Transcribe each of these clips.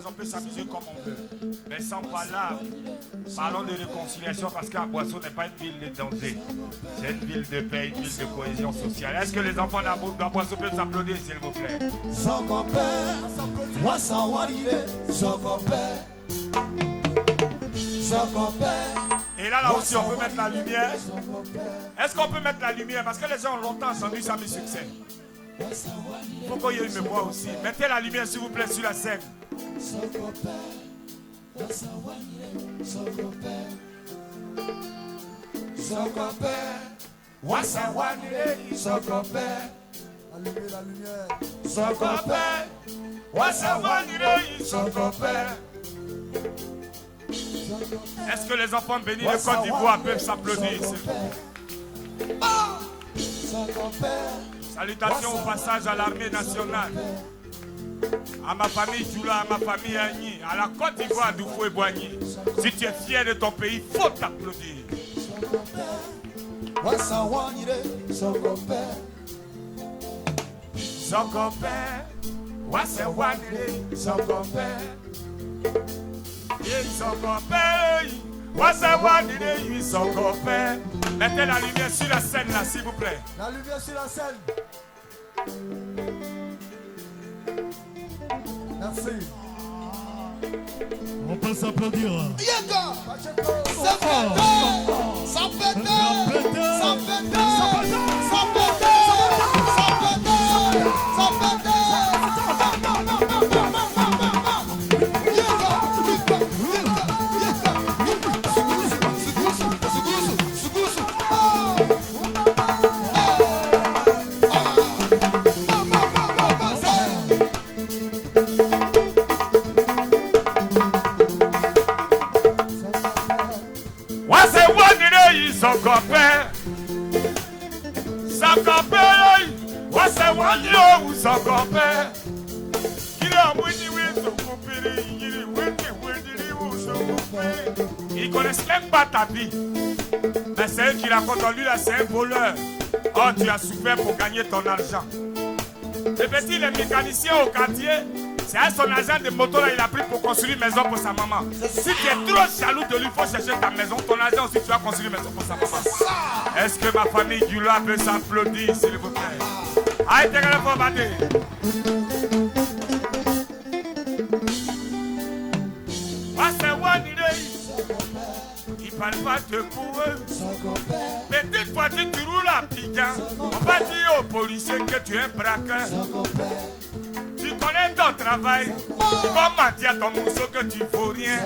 On peut s'amuser comme on veut, mais sans parler, parlons de réconciliation parce qu'à Boisseau n'est pas une ville de danger, c'est une ville de paix, une ville de cohésion sociale. Est-ce que les enfants d'Aboisseau peuvent s'applaudir, s'il vous plaît? Et là aussi, on peut mettre la lumière. Est-ce qu'on peut mettre la lumière? Parce que les gens ont longtemps entendu ça, mes succès. Il faut qu'il y ait une mémoire aussi. Mettez la lumière, s'il vous plaît, sur la scène. Est-ce que les enfants bénis de Côte d'Ivoire peuvent s'applaudir? Salutations au passage à l'armée nationale, à ma famille Djoula, à ma famille Agni, à la Côte d'Ivoire d'Oufou et Boigny. Si tu es fier de ton pays, il faut t'applaudir. Mettez la lumière sur la scène là, s'il vous plaît. La lumière sur la scène. Merci. On peut s'applaudir. Ils connaissent même pas ta vie. Mais c'est eux qui racontent, lui là, c'est un voleur. Oh, tu as souffert pour gagner ton argent. Le petit, le mécanicien au quartier, c'est à son agent de moto là, il a pris pour construire une maison pour sa maman. Si tu es trop jaloux de lui, il faut chercher ta maison. Ton agent aussi, tu vas construire une maison pour sa maman. Est-ce que ma famille du là peut s'applaudir, s'il vous plaît? Aïe, t'es là pour battre. Il parle pas de pour eux. Petite fois tu roules à piquant. On va dire aux policiers que tu es un braqueur. Tu connais connais ton travail. Tu vas mentir à ton mousseau que tu ne vaux rien.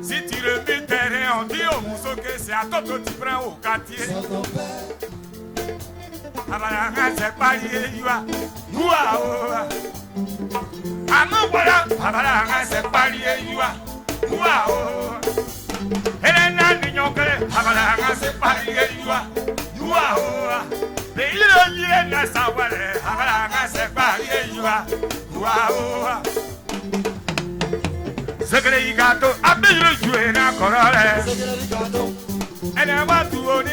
Si tu remues tes reins, on dit au mousseau que c'est à toi que tu prends au quartier. Abalanga c'est pas lié, Abalanga c'est pas lié, Elena Nignokele, Abalanga c'est pas lié, mais il est là sans voir, Abalanga c'est pas lié, c'est que les gâteaux, abîme jouer na corole. Elle va tout donner,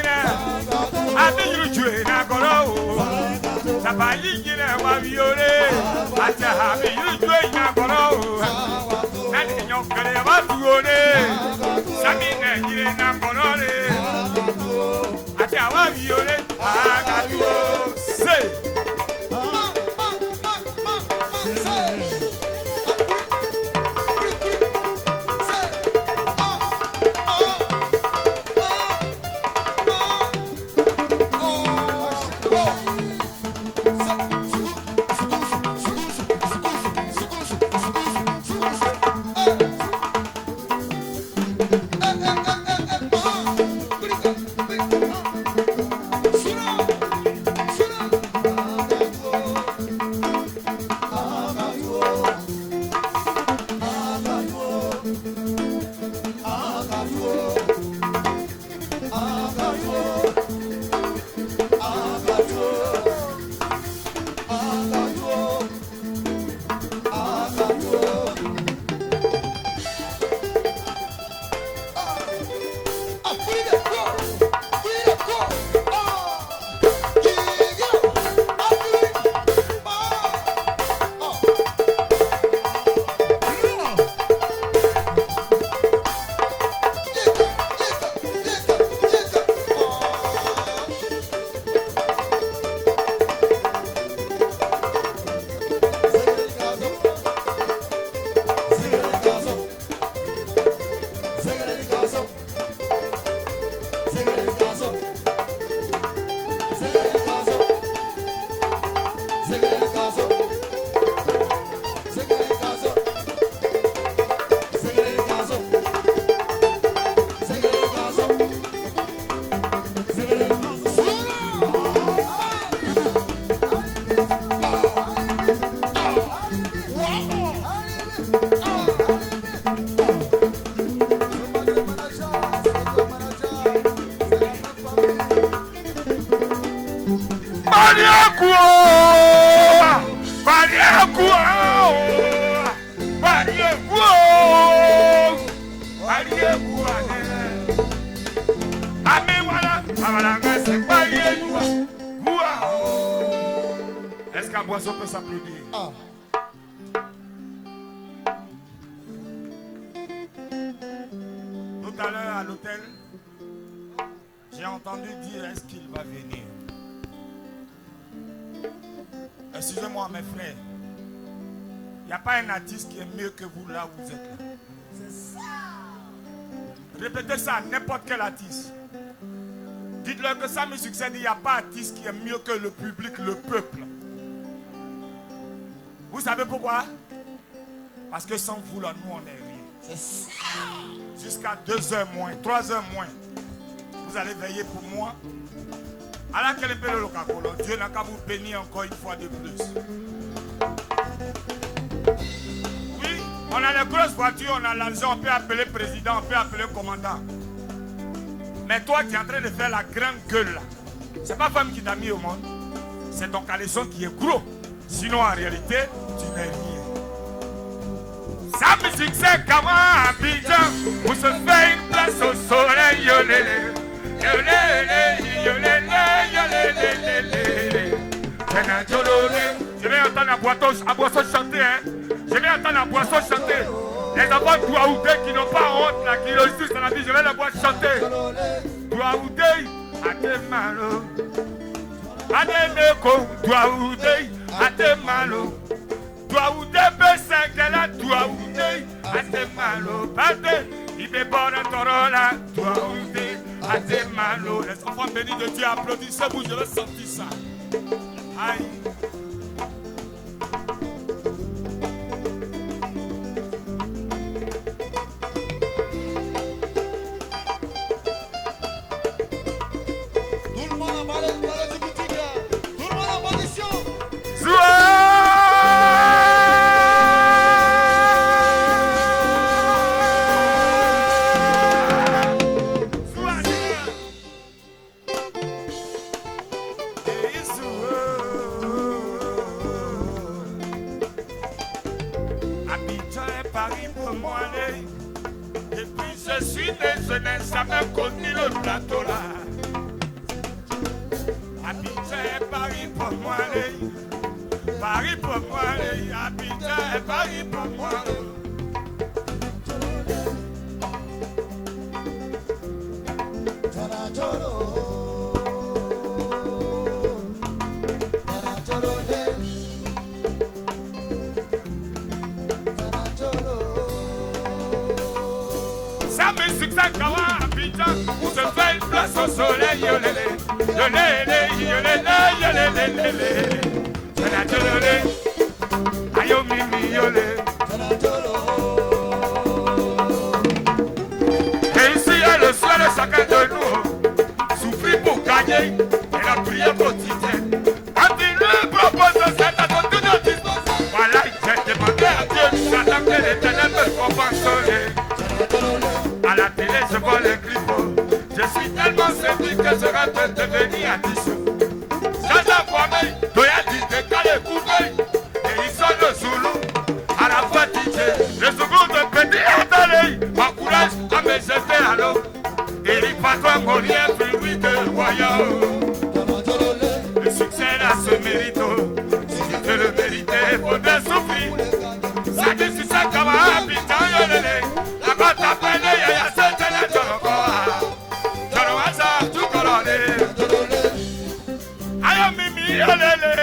abîme jouer na corole. Ça va y aller, va violer, abîme jouer na corole. Nanignon que les va tout donner, Samine y est na corole. Va violer, c'est. Est-ce qu'un boisson peut s'applaudir? Tout à l'heure à l'hôtel, j'ai entendu dire est-ce qu'il va venir. Excusez-moi mes frères, il n'y a pas un artiste qui est mieux que vous là où vous êtes là. C'est ça. Répétez ça à n'importe quel artiste. Dites-leur que ça me succède, il n'y a pas d'artiste qui est mieux que le public, le peuple. Vous savez pourquoi? Parce que sans vous là, nous on n'est rien. C'est ça. Jusqu'à 2h moins, 3h moins, vous allez veiller pour moi. Alors quel est le local? Dieu n'a qu'à vous bénir encore une fois de plus. Oui, on a les grosses voitures, on a l'argent, on peut appeler président, on peut appeler commandant. Mais toi, tu es en train de faire la grande gueule là. C'est pas femme qui t'a mis au monde. C'est ton caleçon qui est gros. Sinon, en réalité, tu n'es rien. Sa musique, c'est comment à Abidjan, où se fait une place au soleil. Yolélé, yolélé, yolélé, yolélé. Je vais entendre la boisson chanter. Hein? Je vais entendre la boisson chanter. Les enfants Douaoudé qui n'ont pas honte, là, qui réussissent dans la vie, je vais les voir chanter. Douaoudé, Ademalo. Ademeko, Douaoudé, Ademalo. Douaoudé, Bessekela, Douaoudé, Ademalo. Bade, Ibebora Torola, Douaoudé, Ademalo. Les enfants bénis de Dieu, applaudissez-vous, je vais sentir ça. Aïe. Paris pour moi. Et puis je suis né, je n'ai jamais connu le plateau là. Abidjan, Paris pour moi. Paris pour moi. Abidjan, Paris pour moi. Ça me succède quand Abidjan, où se fait une place au soleil, yolélé, yolélé, yolélé, yolélé, yolélé, ayo mimi yolé. Et ici, il y a le soir de chacun de nous, souffrir pour gagner, et la prière quotidienne. Quand il lui propose cette attente de notre disposition, voilà, j'ai demandé à Dieu, j'attends que l'Éternel me compense. À la télé, je vois les clips. Je suis tellement séduit que je rate de devenir addition. Sans informer, Toya dit décalé, coupé. Et ils sont le Zoulou. À la fois DJ, le Zoulou de petit Athalé. M'encourage à me jeter à l'eau. Et il patron Molière, puis oui de royaume. Le succès là se mérite. Si tu veux le mériter, il faut bien souffrir. Ça dit si ça comme un habitant, yolélé. La t'appelle, y'a cette lettre encore. Joroasa, tout coloré. Ayo mimi yolélé.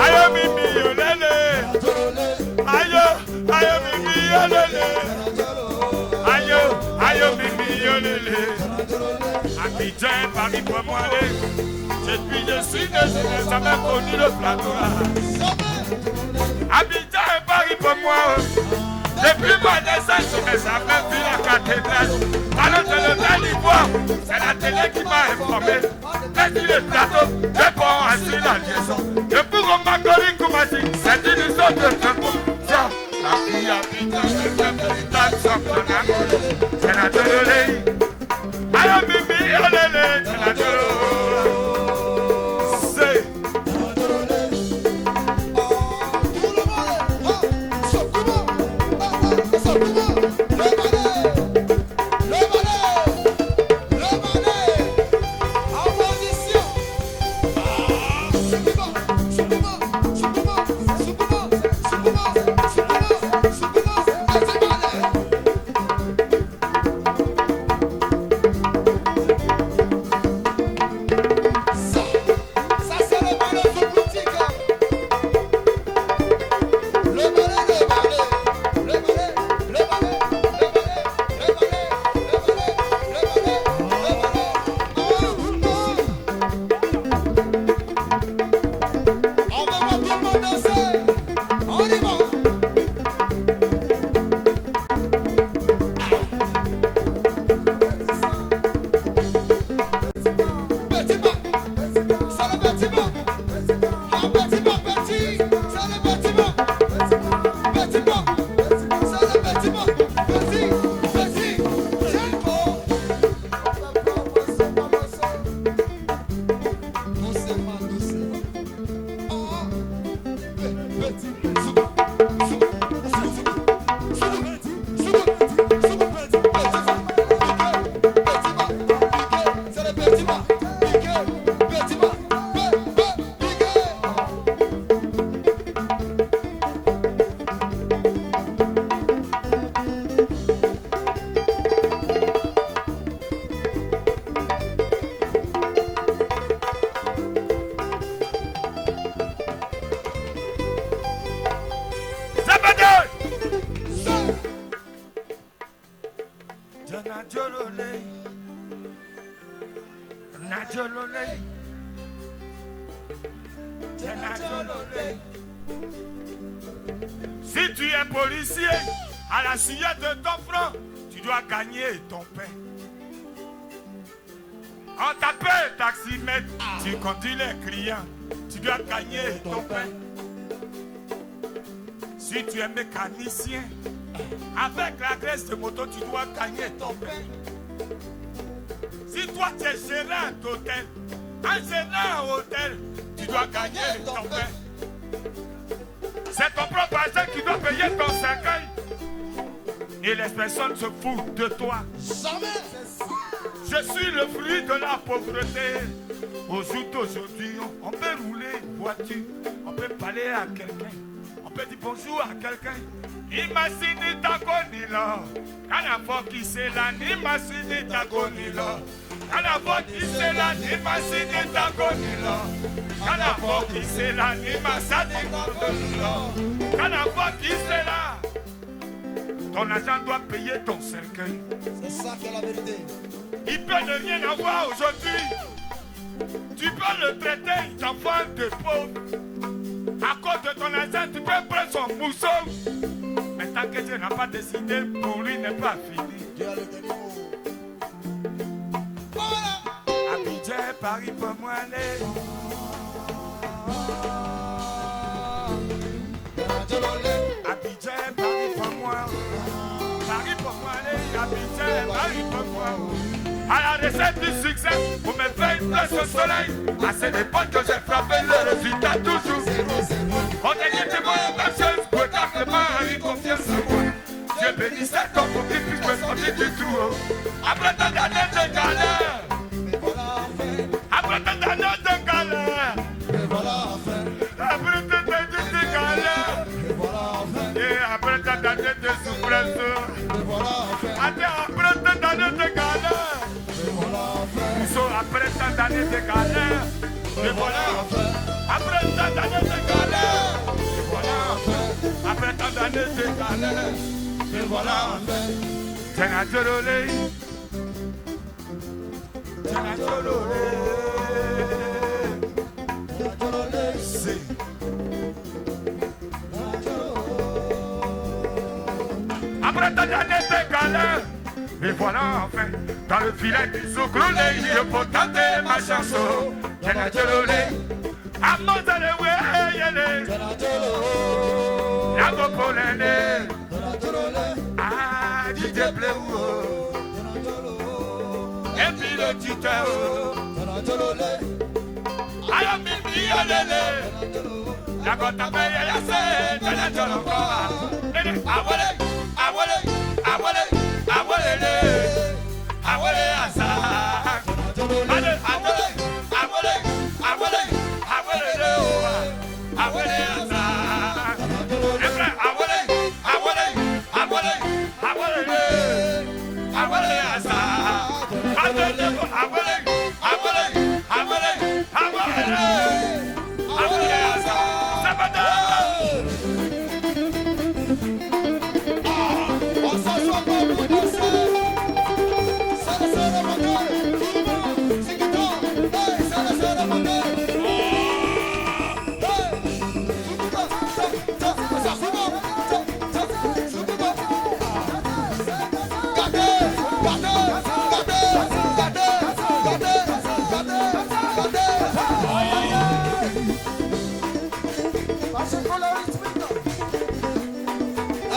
Ayo mimi yolélé. Ayo mimi yolélé. Ayo mimi yolélé. Abidjan, Paris pour moi. Depuis je suis né, je n'ai jamais connu le plateau là. Abidjan, Paris pour moi. Depuis mon naissance, je n'ai jamais vu la cathédrale. Alors je le vais l'Ivoire, c'est la télé qui m'a informé. Depuis le plateau, je prends ainsi la liaison. Le pour Makori Koumassi, c'est une histoire de tempo. Tiens, la fille Abidjan, c'est un véritable championnat. C'est la Jololé. Ayo Mimi Yolélé, c'est la Jololé. Si tu es policier, à la suite de ton front, tu dois gagner ton pain. On t'appelle taximètre, tu conduis les clients, tu dois gagner ton pain. Si tu es mécanicien, avec la graisse de moto, tu dois gagner ton pain. Si toi tu es gérant d'hôtel, un gérant hôtel, tu dois gagner ton pain. C'est ton propre argent qui doit payer ton cercueil. Et les personnes se foutent de toi. Jamais. Je suis le fruit de la pauvreté. Au jour d'aujourd'hui, on peut rouler une voiture, on peut parler à quelqu'un, on peut dire bonjour à quelqu'un. Imagine ta conila, quand qui c'est là, imagine ta conila. Quand qui c'est là, imagine ta conila. Quand qui c'est là, imagine ta conila. Quand qui c'est là. Ton agent doit payer ton cercueil. C'est ça qui est la vérité. Il peut ne rien avoir aujourd'hui. Tu peux le traiter, il t'envoie de pauvre. À cause de ton agent, tu peux prendre son mousson. Mais tant que Dieu n'a pas décidé, pour lui n'est pas fini. Dieu a le dernier mot. Voilà. Abidjan, Paris pour moi aller. Abidjan, Paris pour moi. Paris pour moi aller. Abidjan, Paris pour moi. À la recette du succès, vous me faites une place au soleil. À cette époque que j'ai frappé le résultat toujours. On est dit que moi, ma chose, pour que Marie confiance en moi. Dieu bénisse cet homme pour qu'il puisse me sortir du trou. Après tant d'années de galère, après tant d'années de galère, après tant d'années de galère, et après tant d'années de souffrance, après tant d'années de galère. Après tant d'années de galère, et voilà. Après tant d'années de galère, et voilà. Après tant d'années de galère, et voilà. Tiens à Tchololé, tiens à Tchololé, c'est. Après tant d'années de galère. Et voilà enfin, dans le filet du soucroulé, il faut tenter ma chanson. Tiens Tchololé, à Mozale, la Bopolene, ah, Didier Bleu, et puis le titre, alors Mimi, la gota paye, la scène, la Tcholokora, awale, awale, awale. Awele asa, awele, awele, awele, awele, awele asa, awele, awele, awele, awele, awele asa, awele, awele, awele, awele asa, sabada.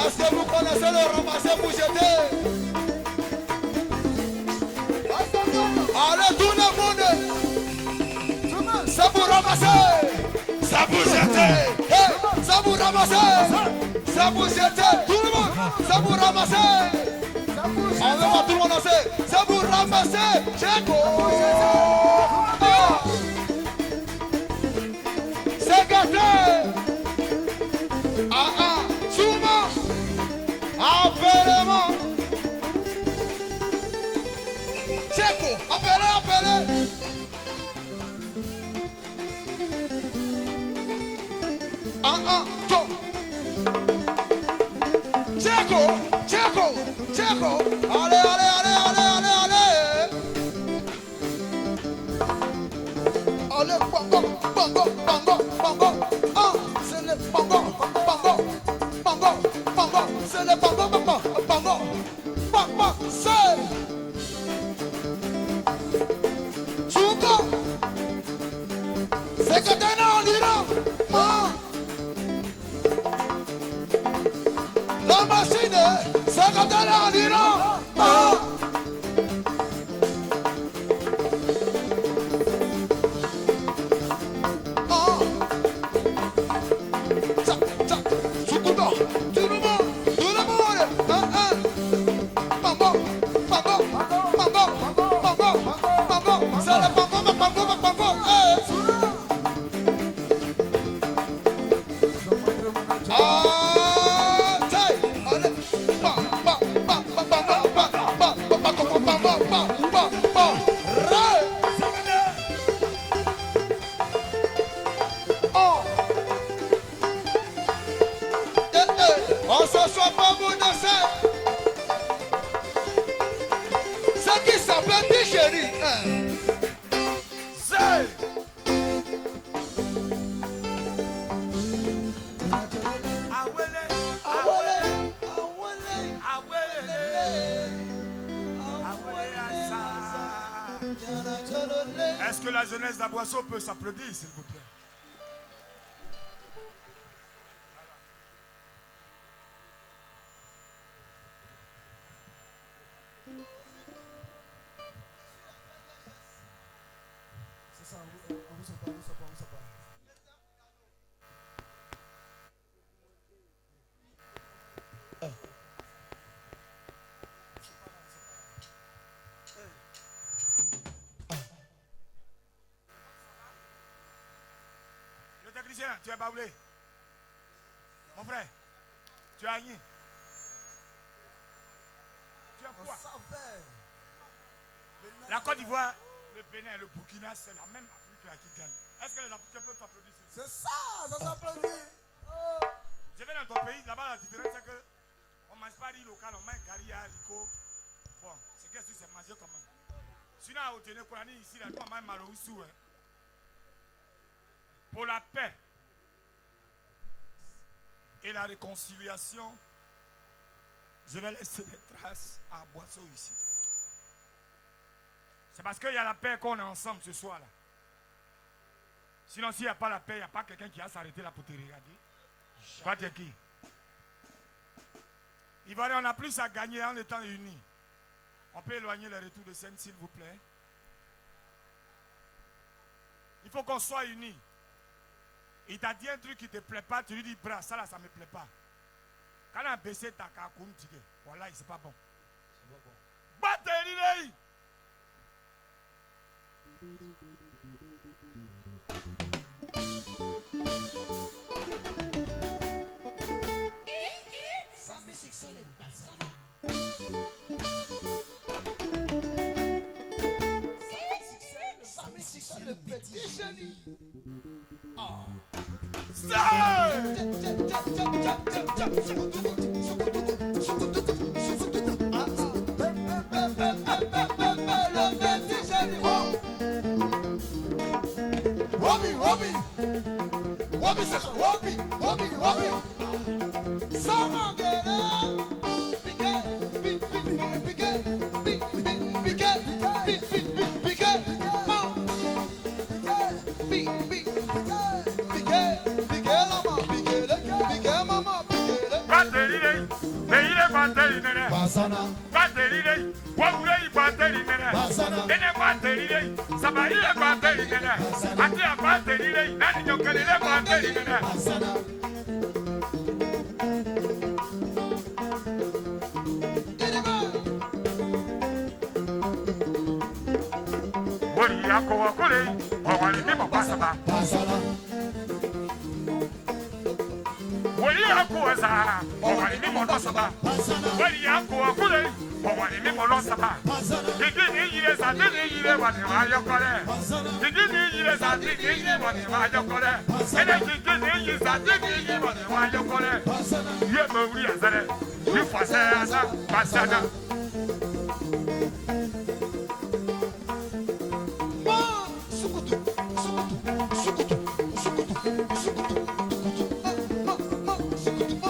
Est-ce que vous connaissez le ramasser pour jeter? Allez tout le monde, ça vous ramasser, ça vous jeter, ça vous ramasser, ça vous jeter, tout le monde, ça vous ramasser. On va voir tout le monde danser, ça vous ramasser, c'est gâté. Souvent, appelez-moi. Checo, appelez, appelez. Go. Checo, Checo, Checo. Allez, allez, allez, allez, allez, allez. Allez, bongo, bongo, bongo, bongo. C'est le bongo, bongo. Bongo, bongo, c'est le bongo, bongo, bongo, bongo, c'est Chouko, c'est que t'es non, l'Iran, la machine, c'est que t'es non, l'Iran, ce soir pour vous danser. Ce qui s'appelle des chéris. Est-ce que la jeunesse d'Aboisseau peut s'applaudir, s'il vous plaît? C'est ça, on vous sent pas. Tu es baoulé. Mon frère, tu as rien. Tu as quoi? La Côte d'Ivoire, le Bénin et le Burkina, c'est la même Afrique là qui gagne. Est-ce que les Africains peuvent t'applaudir? C'est ça s'applaudit. Je vais dans ton pays, là-bas la différence c'est que on ne mange pas riz local, on mange gari, haricot. Bon, c'est que si c'est mangé quand même. Sinon, au Téné-Kourani, ici, là, on mange maloussou. Pour la paix et la réconciliation, je vais laisser des traces à Boisseau ici. C'est parce qu'il y a la paix qu'on est ensemble ce soir-là. Sinon, s'il n'y a pas la paix, il n'y a pas quelqu'un qui va s'arrêter là pour te regarder. Toi, tu es qui? Ivoirien, on a plus à gagner en étant unis. On peut éloigner le retour de scène, s'il vous plaît. Il faut qu'on soit unis. Il t'a dit un truc qui ne te plaît pas, tu lui dis, bras, ça là, ça ne me plaît pas. Quand on a baissé ta kakoum, tu dis, voilà, c'est pas bon. C'est pas bon. Batterie! Le petit génie.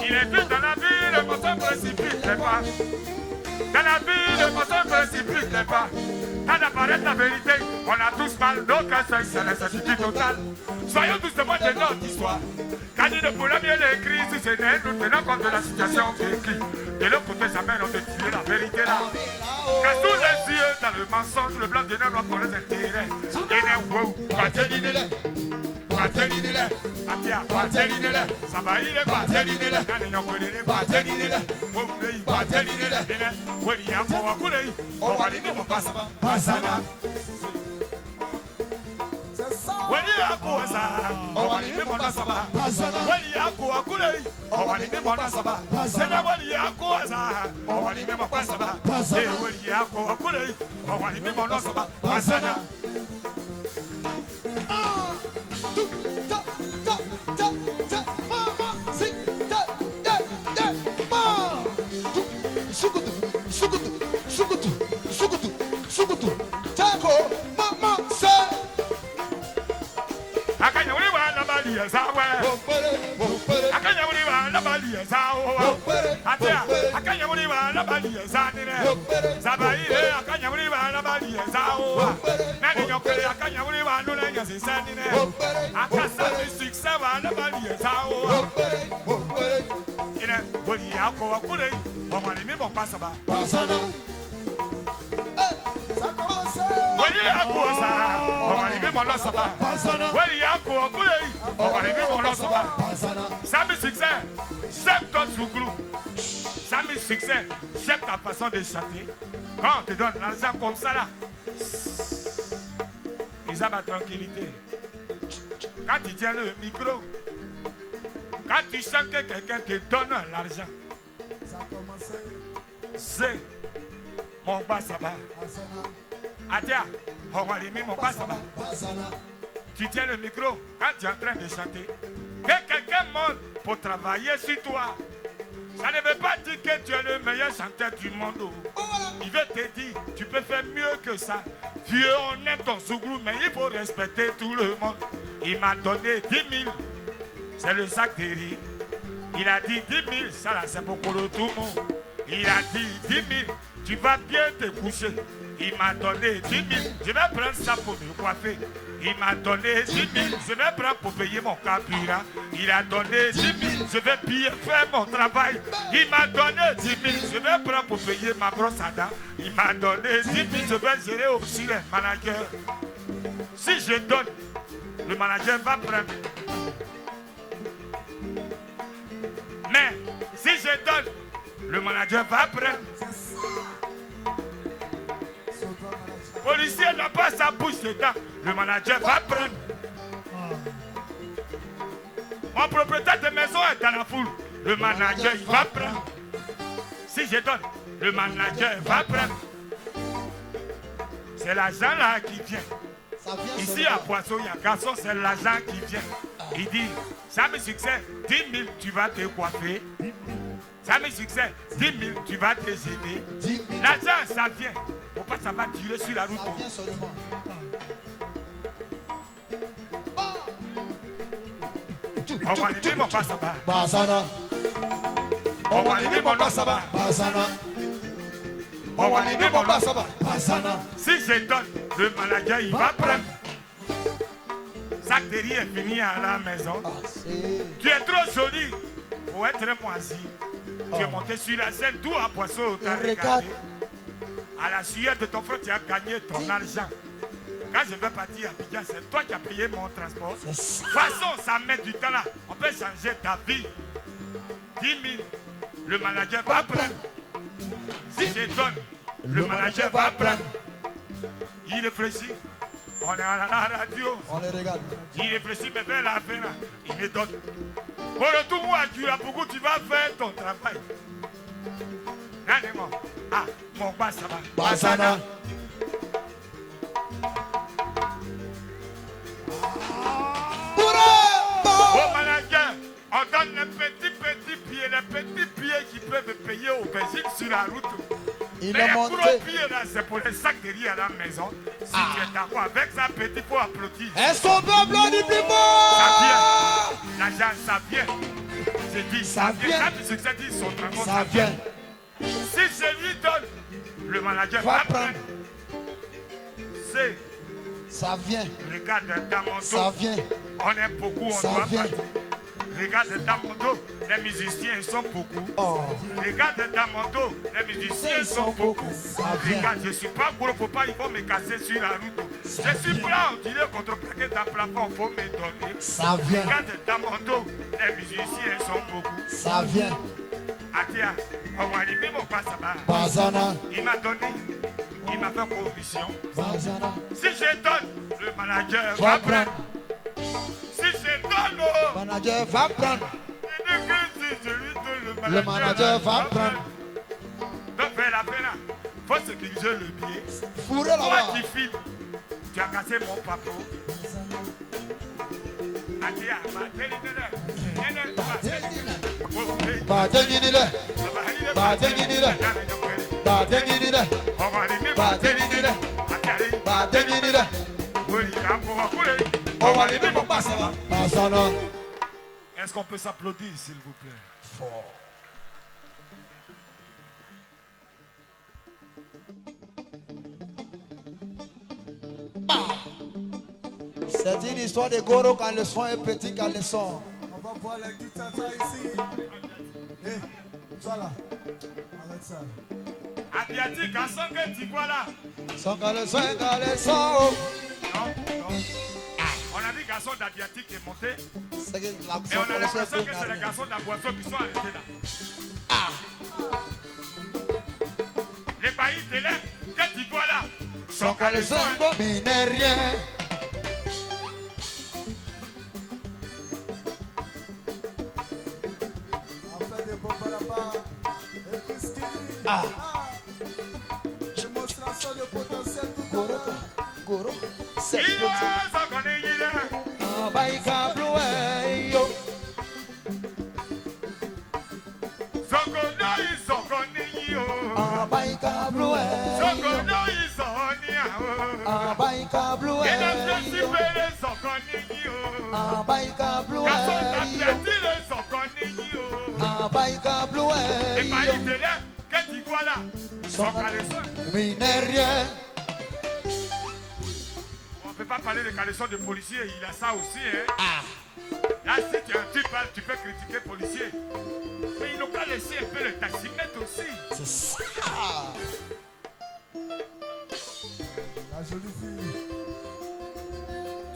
Il est dit dans la vie, le mot se précipite pas. Dans la vie, le mot se précipite pas. Quand apparaît la vérité, on a tous mal, donc c'est la nécessité totale. Soyons tous témoins de notre histoire. Quand il ne pourrait bien l'écrire, si c'est né, nous tenons compte de la situation vécue. De l'autre côté, ça mène de tuer la vérité là. Car tous les yeux dans le mensonge, le blanc de neuf doit pour les intérêts. Et n'est wow, ça va il est batelinele, n'ayant connu les batelinele, Wobulei batelinele, Wodiya Kowakulei, Owalini Mopasa, Pasana. Wodiya Kowasa, Owalini Monasaba, Wodiya Kowakulei, Owalini Monasaba, Sena Wodiya Kowasa, Owalini Mopasaba, Wodiya Kowakulei, Owalini Monasaba, Pasana. Samy Succès, j'aime ton sous-groupe. Samy Succès, j'aime ta façon de chanter. Quand on te donne l'argent comme ça là, ils ont ma tranquillité. Quand tu tiens le micro, quand tu sens que quelqu'un te donne l'argent, c'est mon bas sabbat. Atia, on va allumer mon bas sabbat. Tu tiens le micro quand tu es en train de chanter. Que quelqu'un monte pour travailler sur toi. Ça ne veut pas dire que tu es le meilleur chanteur du monde. Il veut te dire, tu peux faire mieux que ça. Dieu, on aime ton sous-groupe, mais il faut respecter tout le monde. Il m'a donné 10 000. C'est le sac de riz. Il a dit 10 000, ça là c'est pour tout le monde. Il a dit 10 000, tu vas bien te coucher. Il m'a donné 10 000, je vais prendre ça pour me coiffer. Il m'a donné 10 000, je vais prendre pour payer mon carburant. Il a donné 10 000, je vais bien faire mon travail. Il m'a donné 10 000, je vais prendre pour payer ma brosse à dents. Il m'a donné 10 000, je vais gérer aussi les managers. Si je donne, le manager va prendre. Mais si je donne, le manager va prendre. Policier n'a pas sa bouche dedans, le manager va prendre. Mon propriétaire de maison est dans la foule, le manager il va prendre. Si je donne, le manager va prendre. C'est l'argent là qui vient. Ici à Poisson, il y a un garçon, c'est l'argent qui vient. Il dit, Samy Succès, 10 000, tu vas te coiffer. Samy Succès, 10 000, tu vas te gêner. L'argent, ça vient. Faut pas que ça va tirer sur la route. Ça vient seulement. On va allumer mon passaba. Basana. On va allumer mon passaba. Basana. On va allumer mon passaba. Basana. Si je donne, le manager, il va prendre. Sac de riz est fini à la maison. Tu es trop joli pour être moisi. Tu es monté sur la scène, tout à Poisson, t'as regardé. À la sueur de ton frère, tu as gagné ton argent. Quand je vais partir à Abidjan, c'est toi qui as payé mon transport. De toute façon, ça met du temps là. On peut changer ta vie. 10 000, le manager va prendre. Si je donne, le manager va prendre. Il réfléchit. On est à la radio. On les regarde. Il réfléchit, mais vers la fin, là, il me donne. Pour retour, moi, tu as beaucoup, tu vas faire ton travail. Ah, mon bas, ça va. Basana. Au manager, on donne les petits pieds qui peuvent payer au Belgique sur la route. Il Mais est les monté. gros pieds là, c'est pour les sacs de riz à la maison. Si tu es d'accord avec ça, petit, faut applaudir. Est-ce qu'on peut applaudir plus Ça fort? vient. L'argent, ça vient. J'ai dit, ça vient. vient. Quand tu succès dit son travail, Ça vient. Si je lui donne, le manager Va va prendre. prendre. C'est, Ça vient. regarde dans mon Ça dos. vient. On est beaucoup, on Ça doit vient. partir. Regarde dans mon dos, les musiciens ils sont beaucoup. Oh. Regarde dans mon dos, les musiciens sont beaucoup. Ça vient. Regarde, je ne suis pas gros, faut pas, ils vont me casser sur la route. Je suis blanc, on dirait contreplaqué dans le plafond, il faut me donner. Ça vient. Regarde dans mon dos, les musiciens sont beaucoup. Ça vient. Atia, on va allumer mon passaba. Basana. Il m'a donné, il m'a fait commission. Basana. Si je donne, le manager Va va prendre. prendre. Si je donne, oh, Manager va prendre. il dit que si je lui donne, Le manager va prendre. Donc, vers la peine, il faut sécuriser le billet. Fourré Toi là-bas. qui filmes, tu as cassé mon papa. Atia, Badenginile. Badenginile. Badenginile. Badenginile. On va allumer mon basana. son nom. Est-ce qu'on peut s'applaudir, s'il vous plaît? Fort. C'est une histoire de Goro quand le son est petit, quand le son. On va voir les guitares ici. Hé, voilà. Arrête ça. Adiatique, à son que tu vois là. Son quand le son. Non, non. On a dit garçon d'Adiatique est monté. C'est que la Et on a l'impression que c'est les garçons de la boisson qui sont arrêtés là. Les pays t'élèvent, que tu vois là. Son quand le son n'est rien. Démonstration de potentiel tout Goro, Goro, c'est Il petit. va s'en connaître. Ah, baïka bloué, yo. Sokono ils sont connus. Ah, baïka bloué, yo. Sokono ils sont connus. Ah, baïka bloué, Et les yo. principes sont connus. Ah, baïka bloué, Garçon yo. d'Adiatique sont connus. Ah, baïka bloué, Les yo. pays t'élèvent, que tu vois là. Son caleçon. Mais n'est rien. On ne peut pas parler de caleçon de policier, il a ça aussi. Hein. Là, si tu es un type, tu peux critiquer le policier. Mais il n'a qu'à laisser un peu le taximètre aussi. C'est ça. La jolie fille.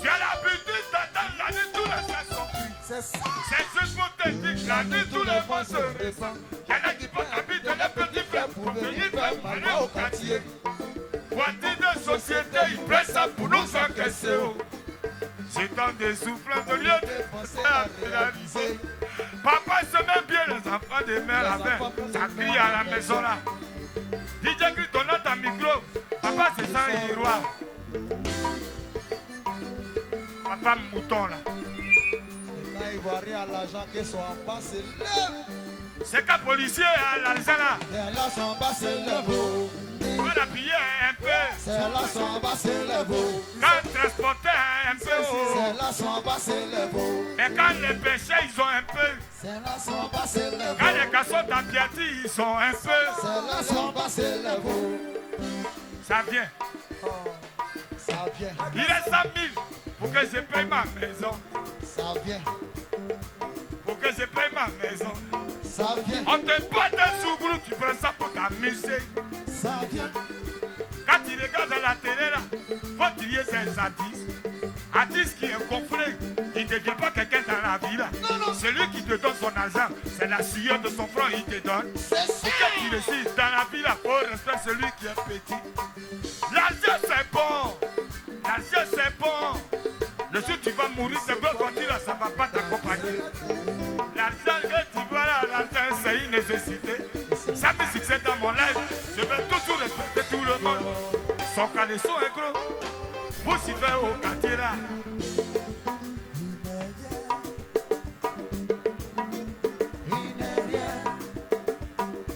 Tu as l'habitude d'attendre la nuit, tous les frères sont pris. C'est ça. C'est juste pour te dire que la nuit, tous les frères se répandent. Il y en a qui portent habiter les petits frères pour venir faire mal au quartier. Voiture de société, ils prennent ça pour nous encaisser. C'est temps de souffler de lieu de penser à réaliser. Papa se met bien les enfants des mères avec. Ça crie à la maison là. DJ crie ton nom à micro. Papa c'est ça un miroir. Papa mouton là. Quand il voit rien à l'argent qui sont en bas, c'est lève. C'est qu'un policier à l'argent là. C'est là son bas, c'est lève. On a pillé un peu. C'est là son bas, c'est lève. Quand transportait un peu. C'est là son bas, c'est lève. Mais quand les péchés ils ont un peu. C'est là son bas, c'est lève. Quand les garçons d'Abiati ils sont un peu. C'est là son bas, c'est lève. Ça vient. Ça vient, Il est 100 000 pour que je paye ma maison. ça vient, Pour que je paye ma maison. ça vient, On te boit un sous-groupe, tu prends ça pour t'amuser. ça vient. Quand tu regardes à la télé là, faut qu'il y ait des artistes. Artiste qui est confrère, il ne devient pas quelqu'un dans la vie là. C'est lui qui te donne son argent. C'est la sueur de son front, il te donne. C'est ça. Pour que tu réussisses dans la vie là, faut respecter celui qui est petit. L'argent c'est bon. L'argent c'est bon. Le jour où tu vas mourir, c'est bon quand tu là, ça ne va pas t'accompagner. L'argent que tu vois là, l'argent c'est une nécessité. Ça me succède dans mon life. Je vais toujours respecter tout le monde. Son caleçon est gros. Vous suivez au quartier là. Il n'est rien,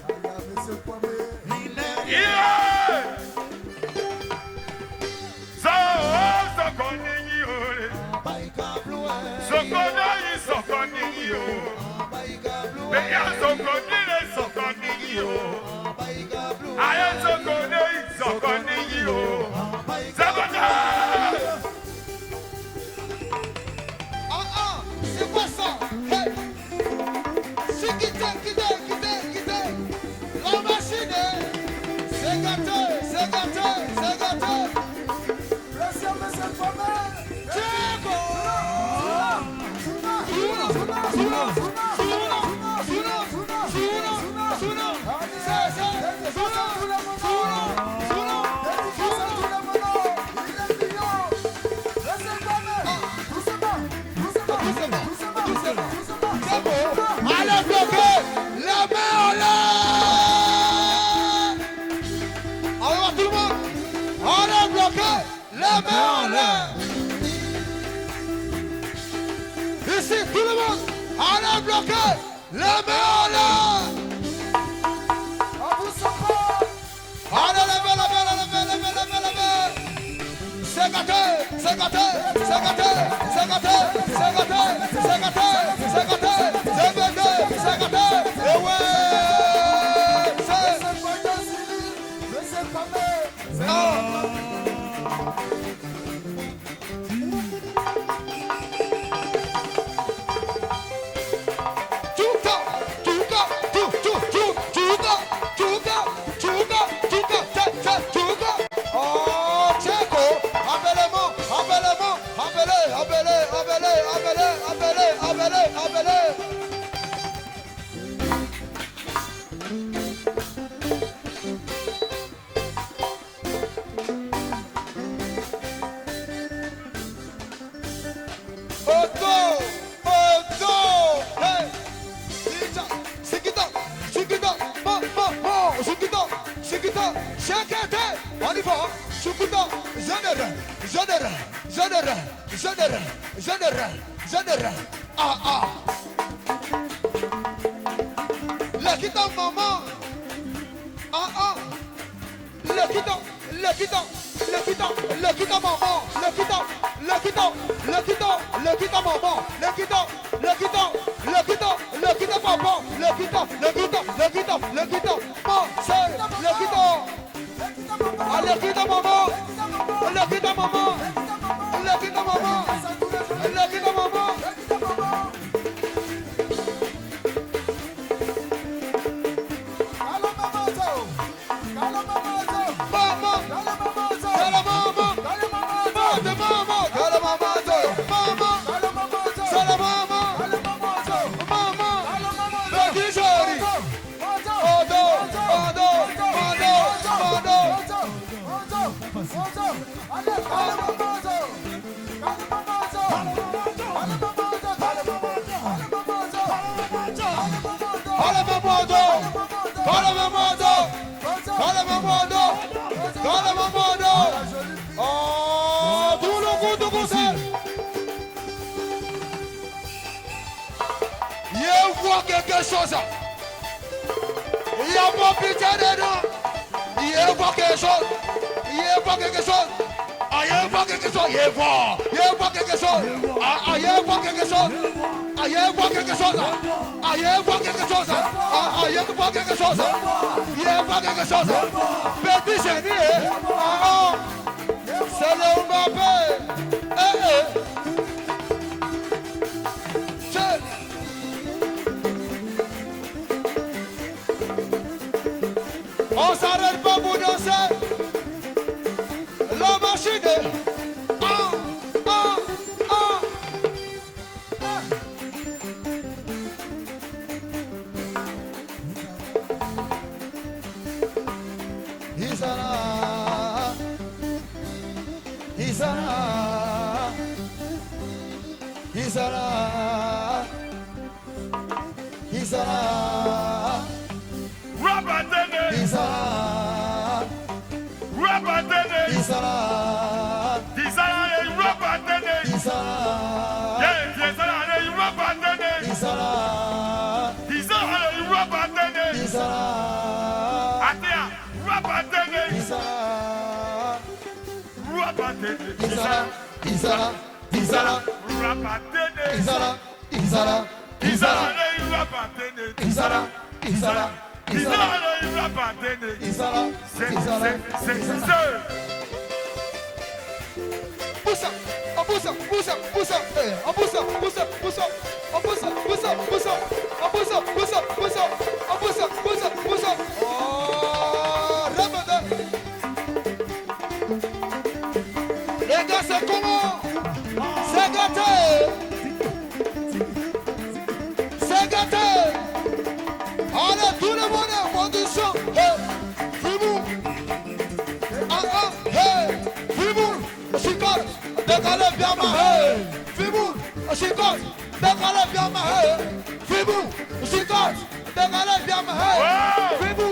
Regarde, monsieur Kwame. il n'est rien. Yeah! So koni ore. Baïka bloué, So koni so koni yo. baïka bloué, Me ya so koni yo. baïka bloué, Aye so koni yo. Sabota! c'est quoi ça? Hey! C'est quitte. La machine, c'est gâté, c'est gâté, c'est gâté. Monsieur, monsieur Kwame. Diego! Allez bloquer la main en l'air. Allez tout le monde. Allez bloquer la main en l'air. Ici tout le monde. Allez bloquer la main en l'air. Allez levez. C'est gâté. Quelque chose. Il y a pas pitié dedans. Il y a pas quelque chose. Il y a pas quelque chose. Ah, il y a pas quelque chose. Il y a pas quelque chose. Ah, il y a pas quelque chose. Ah, il y a pas quelque chose. Ah, il y a pas quelque chose. Ah, il y a pas quelque chose. Il y a pas quelque chose. Petit génie. Ah, c'est le Mbappé. On s'arrête pas pour danser. La machine. Les gars, c'est comment? C'est gâté. C'est gâté. Allez, tout le monde est en condition. Fibou. Fibou. Chicot. Décalez bien ma haie. Fibou. Chicot. Décalez bien ma haie. Fibou. Chicot. Décalez bien ma haie. Fibou.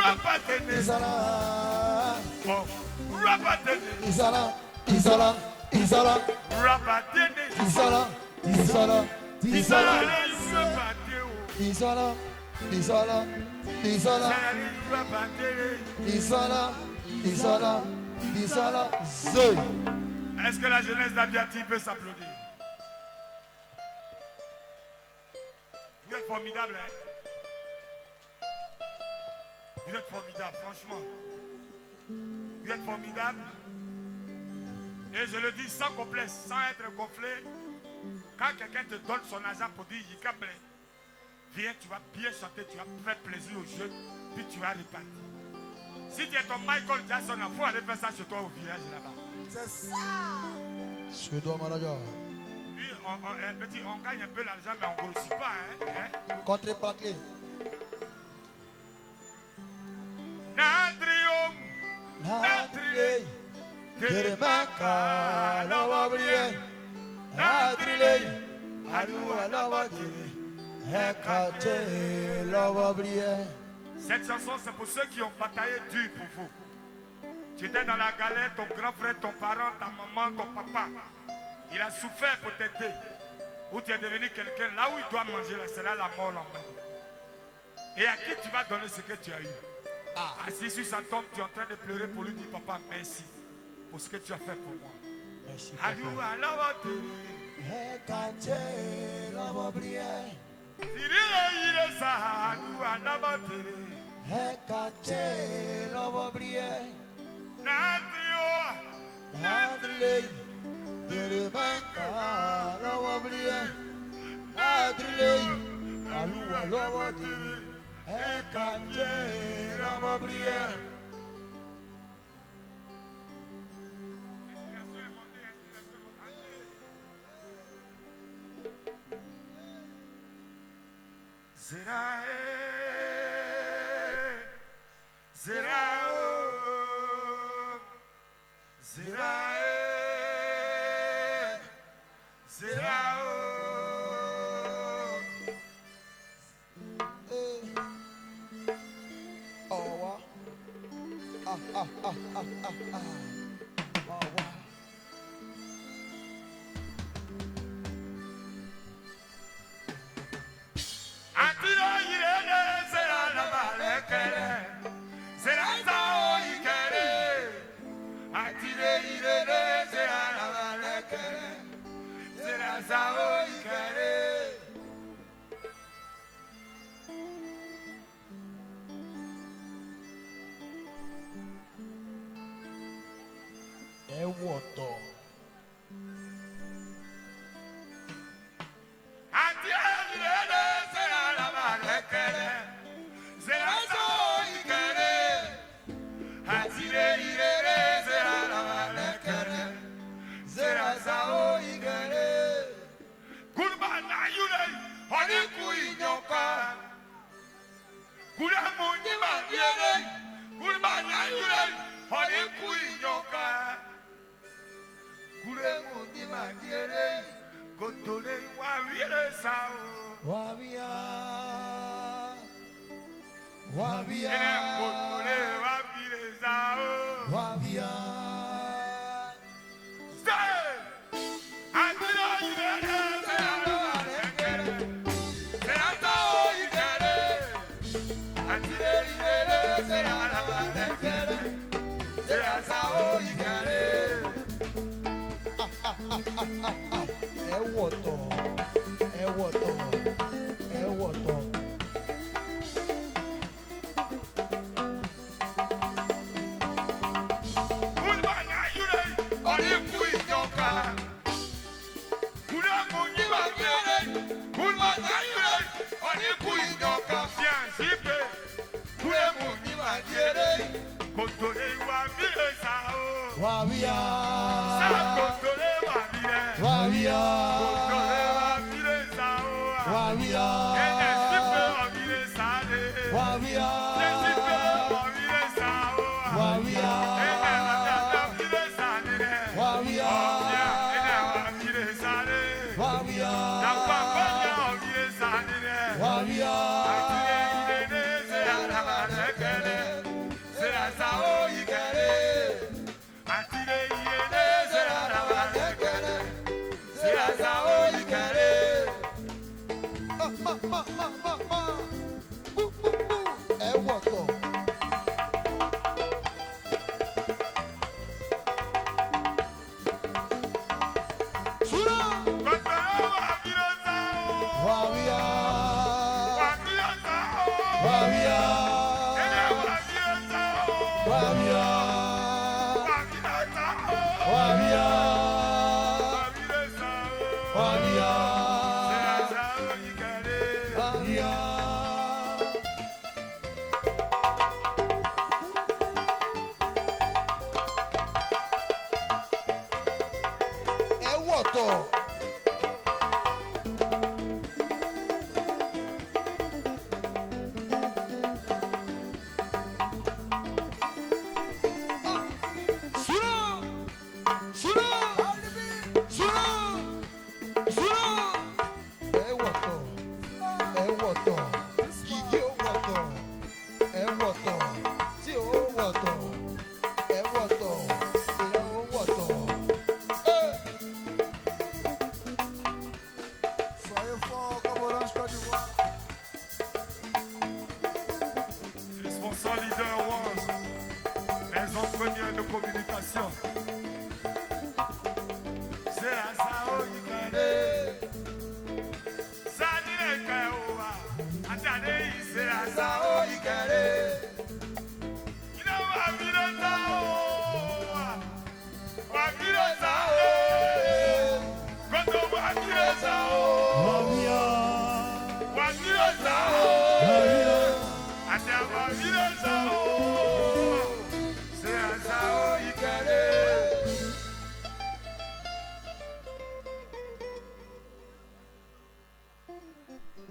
Rabatene. Isala. Oh, Rabatene. Isala. Isala. Isala. Rabatene. Isala. Isala. Isala. Isala. Isala. Isala. Isala. Isala. Isala. Isala. Zé. Est-ce que la jeunesse d'Abiati peut s'applaudir? Vous êtes formidable, hein? Vous êtes formidable, franchement. Vous êtes formidable. Et je le dis sans complexe, sans être gonflé. Quand quelqu'un te donne son argent pour dire Yikablé, viens, tu vas bien chanter, tu vas faire plaisir aux jeunes, puis tu vas repartir. Si tu es ton Michael Jackson, il faut aller faire ça chez toi au village là-bas. C'est ça. Chez toi, manager. Puis on gagne un peu l'argent, mais on ne grossit pas. Hein? Contrepartie. Natrium, Nadrile. Teremaka. Lawabrie. Nadrile. Alua lawabrie. Hekate. Lawabrie. Cette chanson, c'est pour ceux qui ont bataillé dur pour vous. Tu étais dans la galère, ton grand frère, ton parent, ta maman, ton papa. Il a souffert pour t'aider. Ou tu es devenu quelqu'un, là où il doit manger, c'est là la mort l'emmène. Et à qui tu vas donner ce que tu as eu? Assis sur sa tombe, tu es en train de pleurer pour lui dire, papa, merci pour ce que tu as fait pour moi. Merci. Hekate lawabrie. Nadrile. Teremaka. Lawabrie. Nadrile. Alua lawabrie. Hekate lawabrie. Zerae, Zerao, Zerae, Zerao. Oh, ah, ah, ah, ah, ah, ah. Oh, wow. Atiro irene será la malekere, será sao ikere. Atire irene será la malekere, será sao ikere. É water. Atire irene será la malekere, será sao ikere. Atire irene será la malekere, será sao ikere. Kurba na yule, honi kuinyoka. Kura muni mandiere, kurba na yule, honi kuinyoka. Kure muni mandiere, kotole wa vire sao. Wabia. Wabia. Kotole wa vire sao. Wabia. Stay. Atira irene será la malekere, será sao ikere. Atire irene será la malekere, será sao ikere. É water. É water. É water. Kulbana yure, ori kuinyoka. Kura muni mandiere, kulbana yure, ori kuinyoka. Bien, jipe. Kure muni mandiere, kotole wa vire sao. Wabia. Sa kotole wa vire. Wabia. Kotole wa vire sao. Wabia. Ene jipe wa vire sale. Wabia. Ene jipe wa vire sao. Wabia. Ene wa vire sale. Wabia. Ene wa vire sale. Wabia. La papaña wa vire sale. Wabia. Atire irene será la malekere,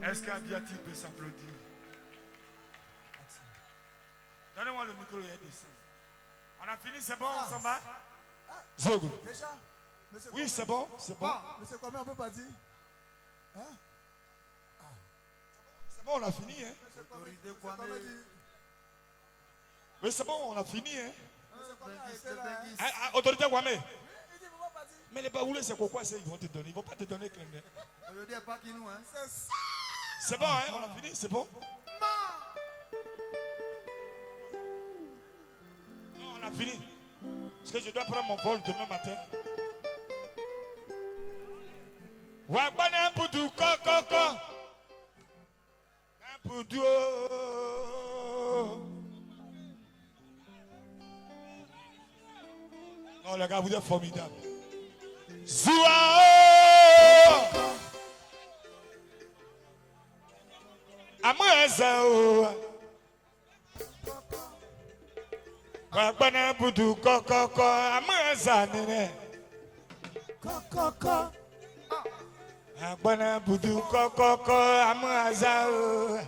Est-ce qu'Abiati peut s'applaudir? Donnez-moi le micro et descend. On a fini, c'est bon, on s'en va? Zogo. Déjà? Oui, c'est bon, c'est bon. Monsieur, combien on peut pas dire? Hein? C'est bon, on a fini, hein? Oui, c'est bon, on a fini, hein? Autorité Wamé. Mais les baoulés, c'est quoi ça? Ils vont te donner. Ils ne vont pas te donner qu'un. C'est bon, hein? On a fini, c'est bon? Non, on a fini. Parce que je dois prendre mon vol demain matin. Wabana Poudou, Coco. Poudou. Non, les gars, vous êtes formidables. Zouao! Amouazao! Wabana Poudou, Coco. Amouazanene. Coco. Abana Boudou Coco Amazao.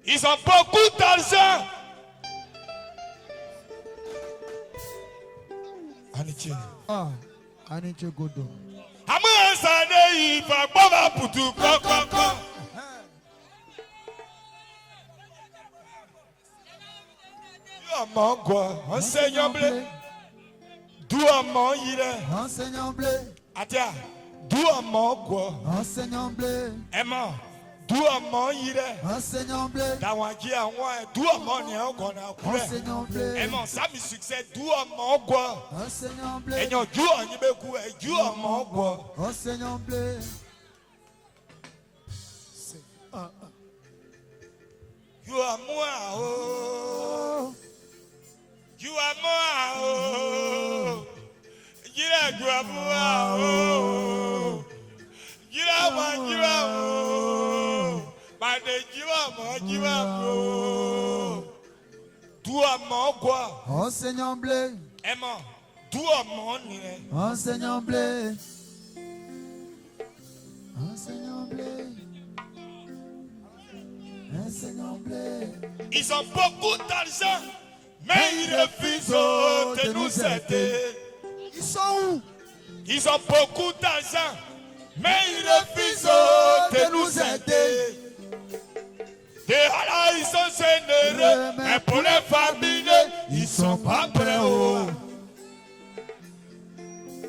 Ils ont beaucoup d'argent. Aniche. Aniche Godo. Amazane il va pas Boudou Coco. Amant quoi, enseignant blé. D'où amant il est. Enseignant blé. Atia, d'où amant quoi. Enseignant blé. Emma, d'où amant il est. Enseignant blé. Dawangi à moi, d'où amant il est encore à couler. Enseignant blé. Emma, ça me succès, d'où amant quoi. Enseignant blé. Et non, d'où on y beaucoup, d'où amant quoi. Enseignant blé. You are moi, oh. You are moi, oh. You are moi, oh. You are moi, oh. But you are oh. Tu as mon quoi? Enseignant blé. Emma, tu as mon nez. Enseignant blé. Enseignant blé. Enseignant blé. Ils ont beaucoup d'argent, mais ils refusent de nous aider. Ils sont où? Ils ont beaucoup d'argent, mais ils refusent de nous aider. Déjà ils sont généreux, mais pour les familles, ils sont pas prêts.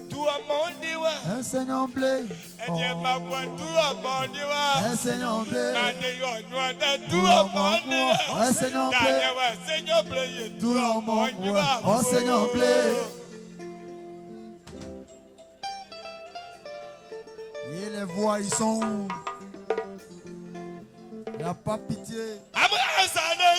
Tout à mon diwa. Enseignant blé. Enseignant blé. Enseignant blé. Enseignant blé. Et les voix, ils sont où? Il n'y a pas pitié. Amazane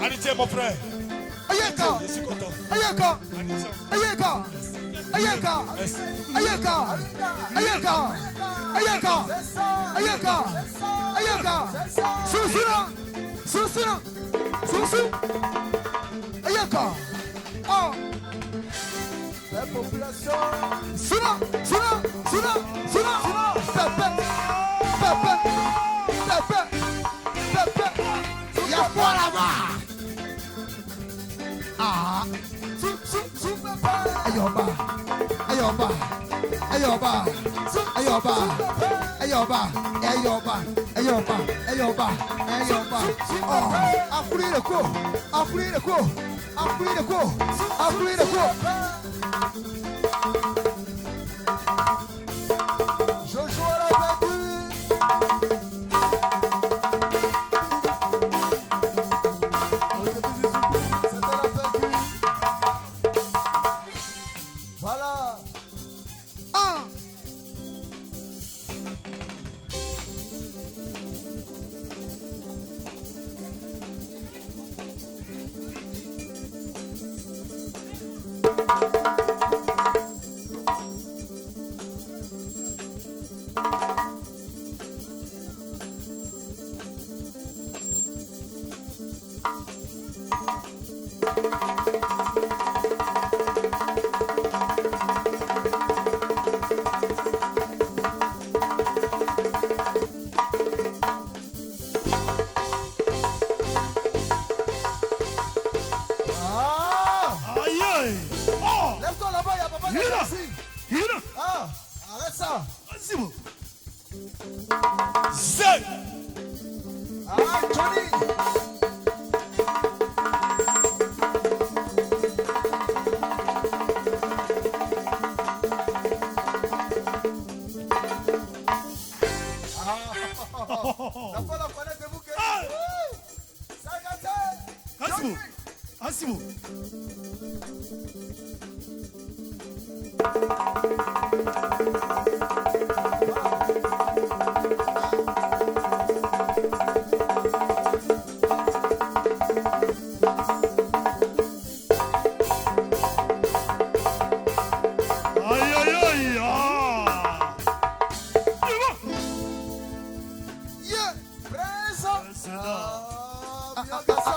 Arrêtez mon frère. Je suis content. La population. Il y a quoi là-bas? Jojo à la batterie. Voilà. Lève-toi là-bas, il y a papa qui est ici. Ah, arrête ça. C'est. Ah, Johnny. La fois la planète de vous. Ça gâte. Johnny. Yeah. Présent. Bien que ça.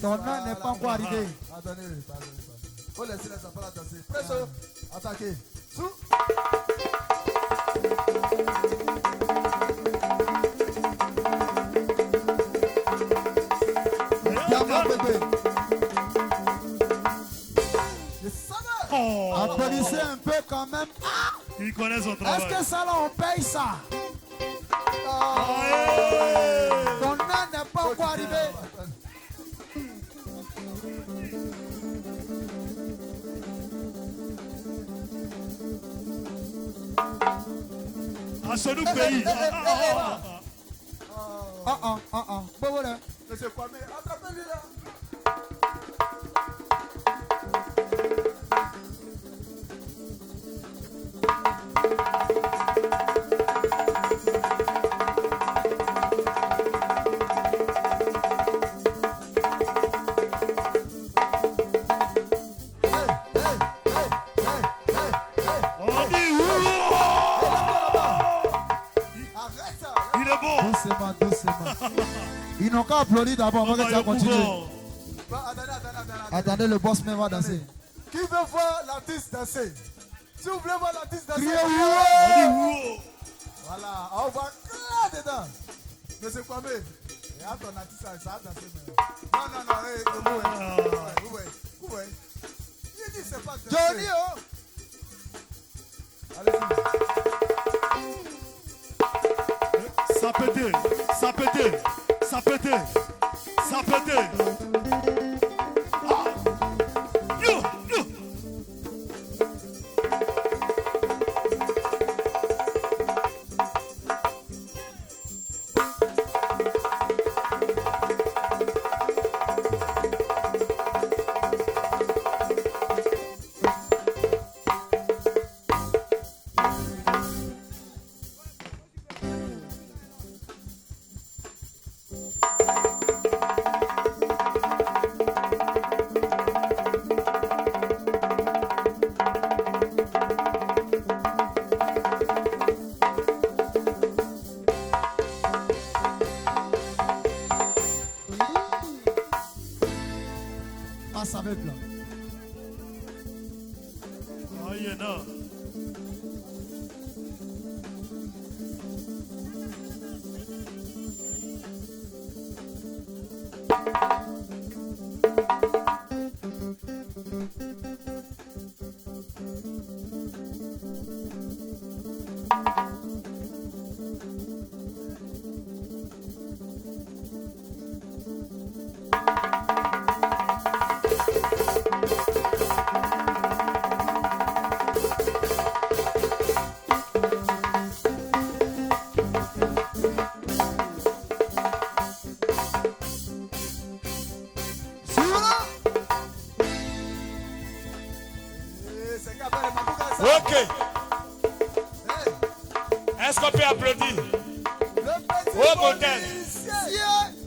Ton nom n'est pas encore arrivé. Pardonnez. Faut laisser les enfants là danser. Presse, attaquez. Sous. Applaudissez un peu quand même. Il connaît son travail. Est-ce que ça là on paye ça? Ton âne n'est pas encore arrivé. À ce nouveau pays. Bon voilà. Monsieur Kwame, attrapez-lui là. Ils n'ont qu'à applaudir d'abord avant que ça continue. Attendez, le boss même va danser. Qui veut voir l'artiste danser? Si vous voulez voir l'artiste danser, voilà, on va là dedans. Monsieur Kwame, et à ton artiste, ça a dansé. Non, vous voyez. Il dit c'est pas danser. Johnny, oh! Allez-y. Ça pétait. Yo. Avec là. Ok. Est-ce qu'on peut applaudir? Au modèle.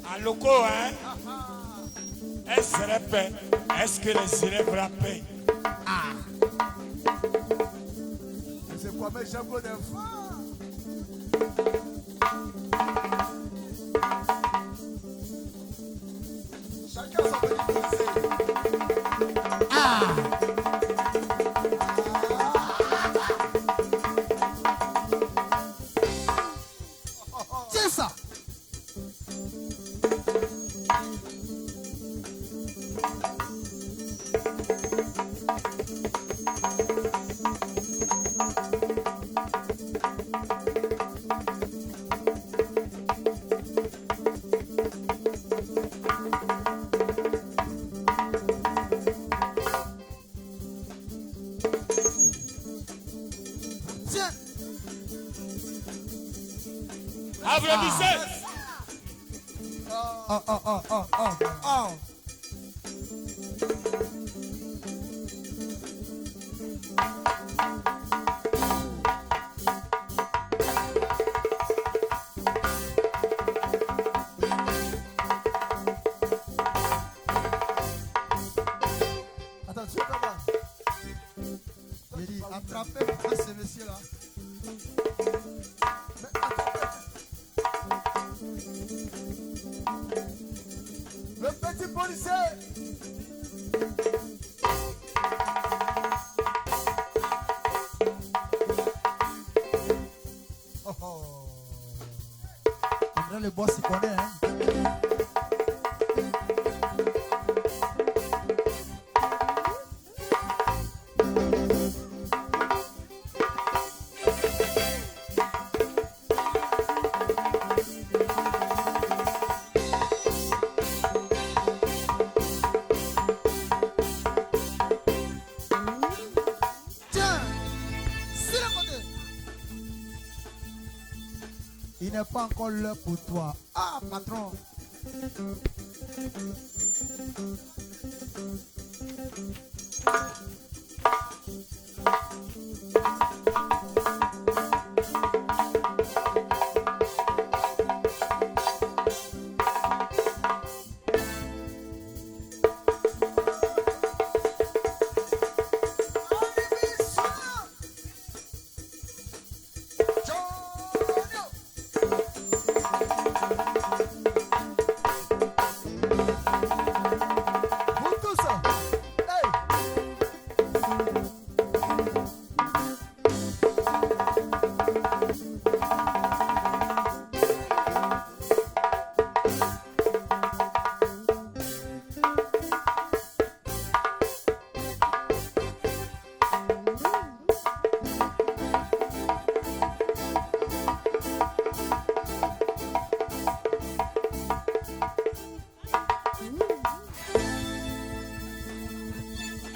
À loco, hein? Est-ce que répète? Est-ce que les élèves rappellent? C'est quoi, mes chapeaux d'enfant? Chacun son petit conseil. C'est ça. Tiens. Applaudissez. Attention, comment? J'ai dit, attrapez ce monsieur-là. Mais attrapez. Le petit policier. le boss il connaît. Hein. Il n'est pas encore l'heure pour toi. Ah, patron.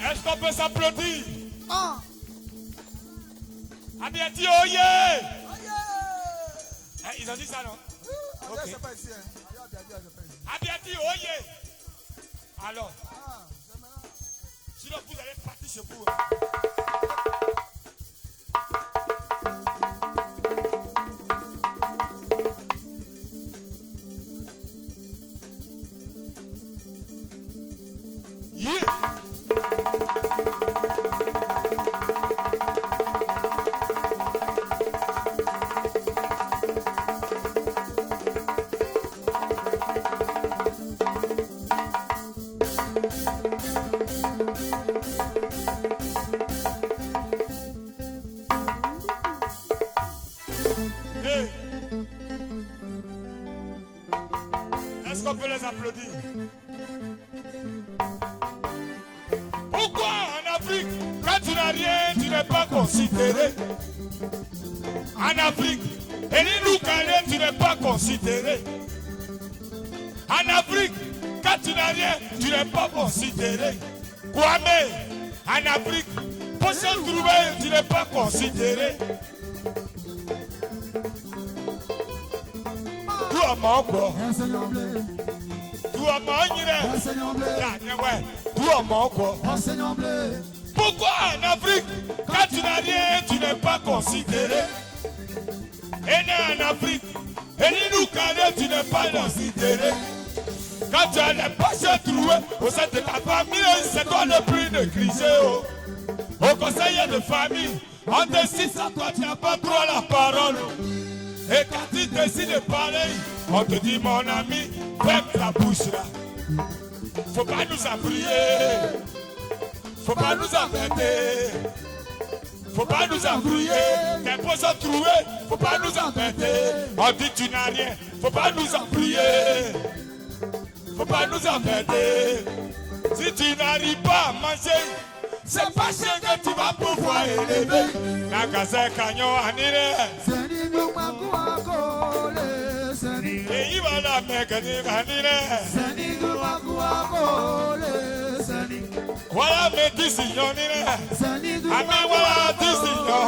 Est-ce qu'on peut s'applaudir? Ah. Abiati, oh yeah! Ils ont dit ça, non? Ok. C'est pas ici. Hein. Abiati, oh yeah! Alors, sinon vous allez partir chez vous. Est-ce qu'on peut les applaudir? Pourquoi en Afrique, quand tu n'as rien, tu n'es pas considéré? En Afrique, tu n'es pas considéré. En Afrique, quand tu n'as rien, tu n'es pas considéré. Kwame, en Afrique, pour se trouver, tu n'es pas considéré. Pourquoi en Afrique, quand tu n'as rien, tu n'es pas considéré? Et en Afrique, tu n'es pas considéré. Quand tu as les poches trouées au sein de ta famille, c'est toi le plus négligé. Au conseiller de famille, on décide sans toi, tu n'as pas droit à la parole. Et quand tu décides de parler, on te dit mon ami, ferme ta bouche là. Faut pas nous embrouiller. Faut pas nous embêter. Faut pas nous embrouiller. Tes poches sont trouées, faut pas nous embêter. On dit tu n'as rien, faut pas nous embrouiller. Faut pas nous embêter. Si tu n'arrives pas à manger, c'est pas chez que tu vas pouvoir élever. Nagase kanyo anire. Et il va la mettre anire. Voilà mes décisions nire. Ami voilà décisions.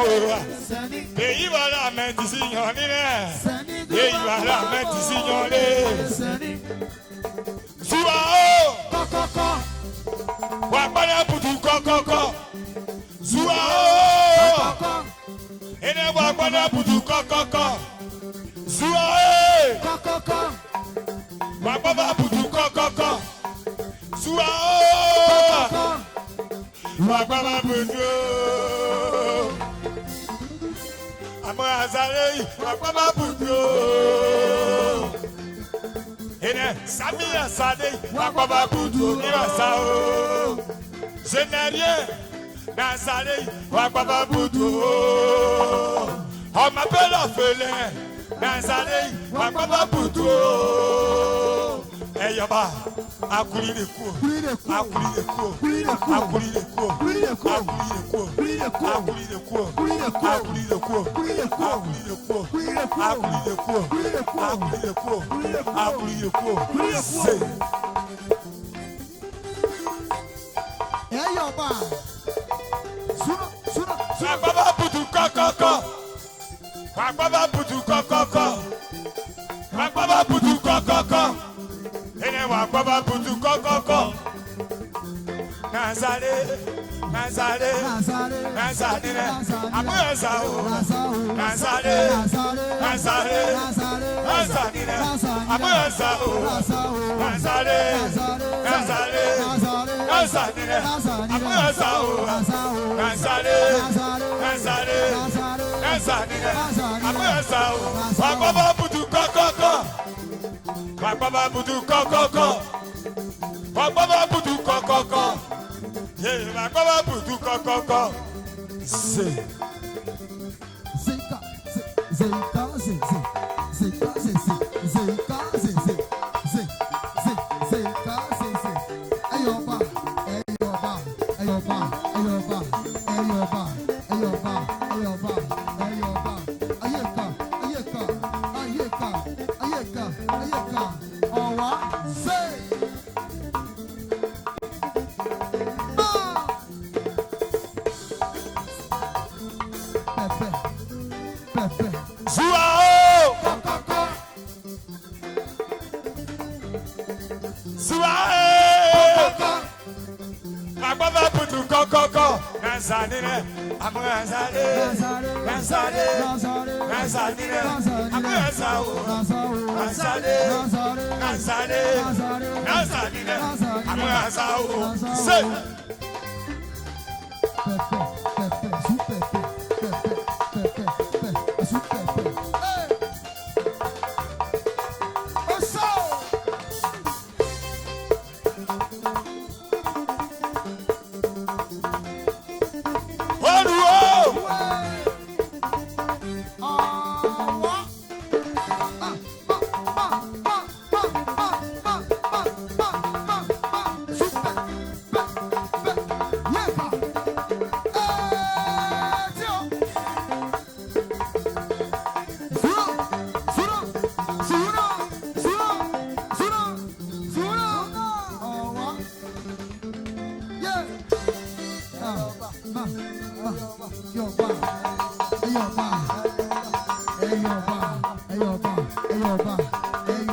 Et il va la mettre décisions nire. Et il va la mettre décisions nire. Zouao. Wapana putu kokoko. Zouao. Ene wapana putu kokoko. Zouao. Wapana putu kokoko. Zouao. Wapana putu. Ama azalei. Wapana putu. Ene Samia Sade, Wakaba Boudou, Nivasao. Je n'ai rien dans Sade, Wakaba Boudou. On m'appelle orphelin, Nazare, Papa Putu. Hey, Yaba, Akuli de Cour, Akuli de Cour, Akuli de Cour, Akuli de Cour, Akuli de Cour, Akuli de Cour, Akuli de Cour, Akuli de Cour, Akuli de Cour, Akuli de Cour, c'est. Hey, Yaba. Papa Putu Koko. Papa Putu Koko. Papa Putu Koko. Ene wa Papa Putu Koko. Nazare, Nazare, Nazare, Abueza o. Nazare, Nazare, Nazare, Abueza o. Nazare, Nazare, Nazare, Abueza o. Nazare, Nazare, Nazare, Abueza o. Papa Putu Koko. Papa Putu Koko. Papa Putu Koko. Yeah, Papa Putu Koko. C'est.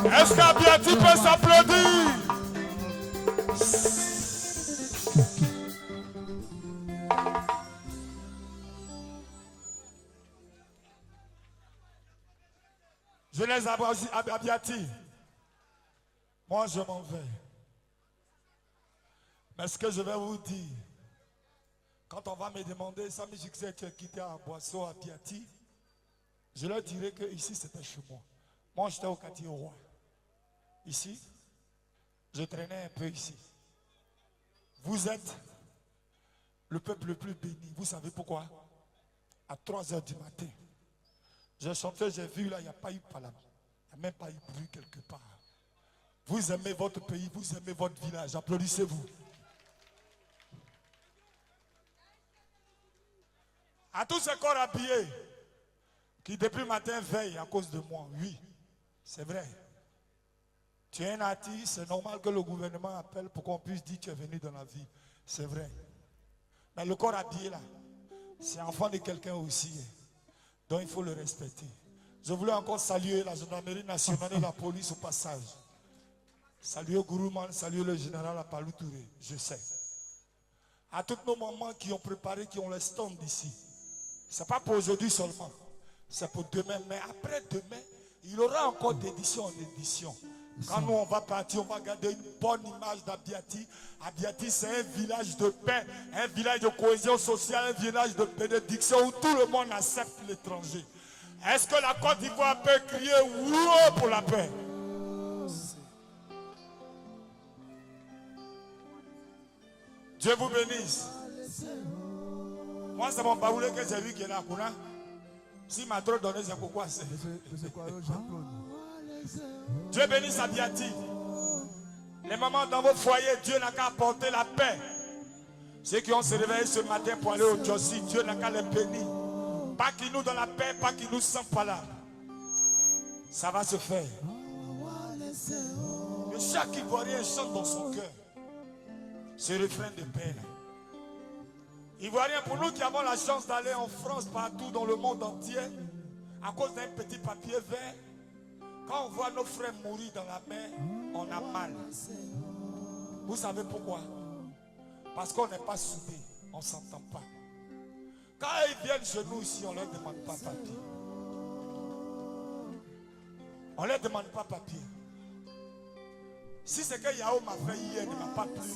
Est-ce qu'Abiati peut s'applaudir? Je les Abiati. Moi, je m'en vais. Mais ce que je vais vous dire, quand on va me demander, Sami Jixé, tu es quitté à Boisseau, à Biati, je leur dirai que ici c'était chez moi. Moi, j'étais au quartier au roi. Ici, je traînais un peu ici. Vous êtes le peuple le plus béni. Vous savez pourquoi? À 3h du matin, j'ai chanté, j'ai vu là, il n'y a pas eu palabre. Il n'y a même pas eu bruit quelque part. Vous aimez votre pays, vous aimez votre village. Applaudissez-vous. À tous ces corps habillés qui depuis le matin veillent à cause de moi, oui, c'est vrai. Tu es un artiste, c'est normal que le gouvernement appelle pour qu'on puisse dire que tu es venu dans la vie. C'est vrai. Mais le corps habillé là, c'est enfant de quelqu'un aussi. Donc il faut le respecter. Je voulais encore saluer la gendarmerie nationale et la police au passage. Saluer Gourouman, saluer le général Apalou Touré, je sais. À toutes nos mamans qui ont préparé, qui ont les stands d'ici. Ce n'est pas pour aujourd'hui seulement. C'est pour demain. Mais après demain, il y aura encore d'édition en édition. Quand nous on va partir, on va garder une bonne image d'Abiati. Abiati, c'est un village de paix, un village de cohésion sociale, un village de bénédiction où tout le monde accepte l'étranger. Est-ce que la Côte d'Ivoire peut crier oui pour la paix? Dieu vous bénisse. Moi, c'est mon baoulé que j'ai vu qui est là. Si m'a trop donné, c'est pourquoi c'est. Monsieur Kwaro Jean-Claude. Dieu bénisse Abiati. Les mamans dans vos foyers, Dieu n'a qu'à apporter la paix. Ceux qui ont se réveillé ce matin pour aller au Jossi, Dieu n'a qu'à les bénir. Pas qu'ils nous donnent la paix, pas qu'ils nous sentent pas là. Ça va se faire. Que chaque Ivoirien chante dans son cœur ce refrain de paix. Ivoirien, pour nous qui avons la chance d'aller en France, partout dans le monde entier, à cause d'un petit papier vert, quand on voit nos frères mourir dans la mer, on a mal. Vous savez pourquoi? Parce qu'on n'est pas soudés, on ne s'entend pas. Quand ils viennent chez nous ici, on ne leur demande pas papier. On ne leur demande pas papier. Si ce que Yao m'a fait hier ne m'a pas plu,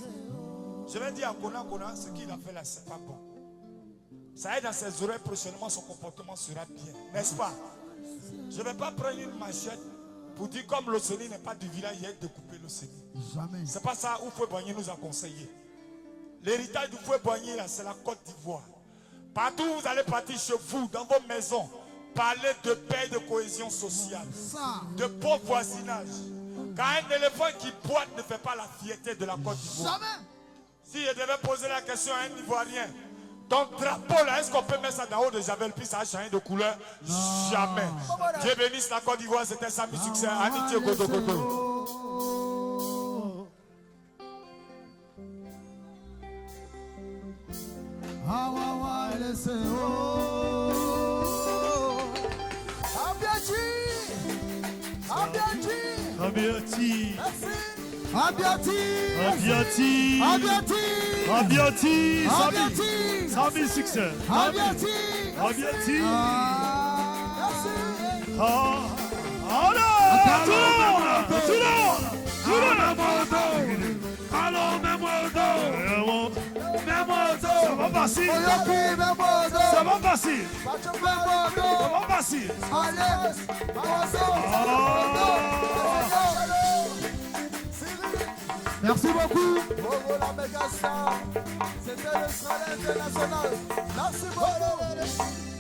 je vais dire à Kona, ce qu'il a fait là, c'est pas bon. Ça aide dans ses oreilles, prochainement son comportement sera bien. N'est-ce pas? Je ne vais pas prendre une machette pour dire comme l'Océanie n'est pas du village, il y a de couper l'Océanie. Jamais. C'est pas ça où Fouet-Boigny nous a conseillé. L'héritage du Fouet-Boigny, là, c'est la Côte d'Ivoire. Partout où vous allez partir chez vous, dans vos maisons, parlez de paix et de cohésion sociale, de bon voisinage. Quand un éléphant qui boite ne fait pas la fierté de la Côte d'Ivoire. Jamais. Si je devais poser la question à un Ivoirien, ton drapeau là, est-ce qu'on peut mettre ça dans haut de Javel, puis ça a changé de couleur? Jamais. Dieu bénisse la Côte d'Ivoire, c'était ça, mes succès. Amitié, Godo, Godo. Abiati. Abiati. Abiati. Abiati. Abiati. Abiati. Sami succès. Abiati. Abiati. Merci. Ah. Allez, tout le monde. Allons, mets-moi au dos. Mets-moi au dos. Ça va passer. Oyoki, Memodo. Ça va passer. Memodo. Ça va passer. Alex. Merci beaucoup. Bobo la méga star. C'était le soleil international. Merci beaucoup.